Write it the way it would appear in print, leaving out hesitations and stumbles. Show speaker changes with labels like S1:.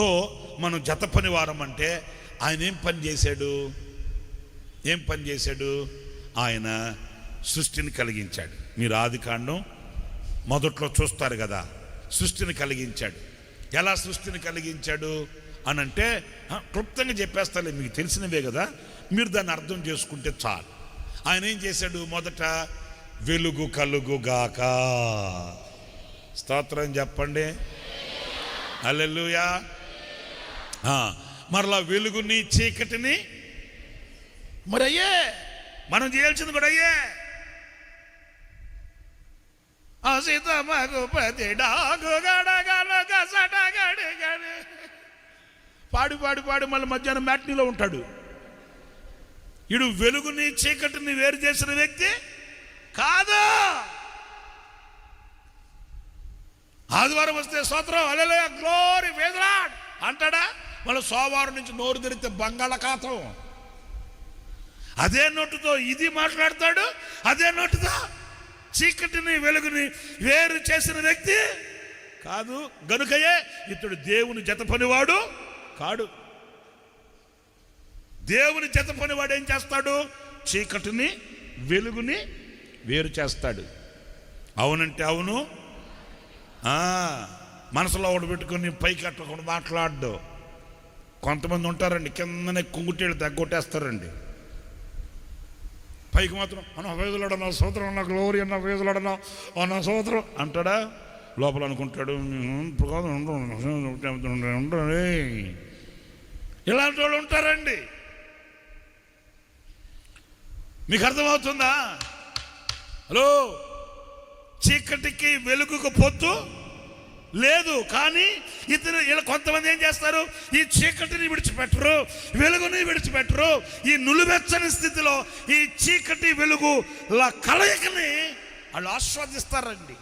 S1: తో మనం జత పనివారం అంటే ఆయన ఏం పని చేశాడు? ఆయన సృష్టిని కలిగించాడు. మీరు ఆదికాండం మొదట్లో చూస్తారు కదా, సృష్టిని కలిగించాడు. ఎలా సృష్టిని కలిగించాడు అనంటే క్లుప్తంగా చెప్పేస్తాలే, మీకు తెలిసినవే కదా, మీరు దాన్ని అర్థం చేసుకుంటే చాలు. ఆయన ఏం చేశాడు? మొదట వెలుగు కలుగుగాక. స్తోత్రం చెప్పండి, హల్లెలూయా. మరలా వెలుగుని చీకటిని, మరి అయ్యే మనం చేయాల్సింది కూడా అయ్యే. పాడి పాడి పాడి మళ్ళీ మధ్యాహ్నం మ్యాట్నీలో ఉంటాడు. ఇడు వెలుగుని చీకటిని వేరు చేసిన వ్యక్తి కాదు. ఆదివారం వస్తే స్తోత్రం hallelujah glory praise the lord అంటాడా? మళ్ళీ సోమవారం నుంచి నోరు తెరిస్తే బంగాళాఖాతం. అదే నోటుతో ఇది మాట్లాడతాడు, అదే నోటుతో చీకటిని వెలుగుని వేరు చేసిన వ్యక్తి కాదు. గనుకయే ఇతడు దేవుని జత పనివాడు కాడు. దేవుని జత పనివాడు ఏం చేస్తాడు? చీకటిని వెలుగుని వేరు చేస్తాడు. అవునంటే అవును, మనసులో ఒకటి పెట్టుకుని పైకి అట్టకుండా మాట్లాడు. కొంతమంది ఉంటారండి, కిందనే కుంగుటేళ్ళు తగ్గొట్టేస్తారండి, పైకి మాత్రం అన్న వేదులాడన్నా సోదరం అన్న గ్లోరీ అన్న వేదులాడన్నా అన్న సోదరం అంటాడా? లోపల అనుకుంటాడు ఇలాంటి వాళ్ళు ఉంటారండి. మీకు అర్థమవుతుందా? హలో, చీకటికి వెలుగుకు పొత్తు లేదు. కానీ ఇలా కొంతమంది ఏం చేస్తారు? ఈ చీకటిని విడిచిపెట్టరు, వెలుగుని విడిచిపెట్టరు. ఈ నులివెచ్చని స్థితిలో ఈ చీకటి వెలుగు కలయికని వాళ్ళు ఆస్వాదిస్తారండి.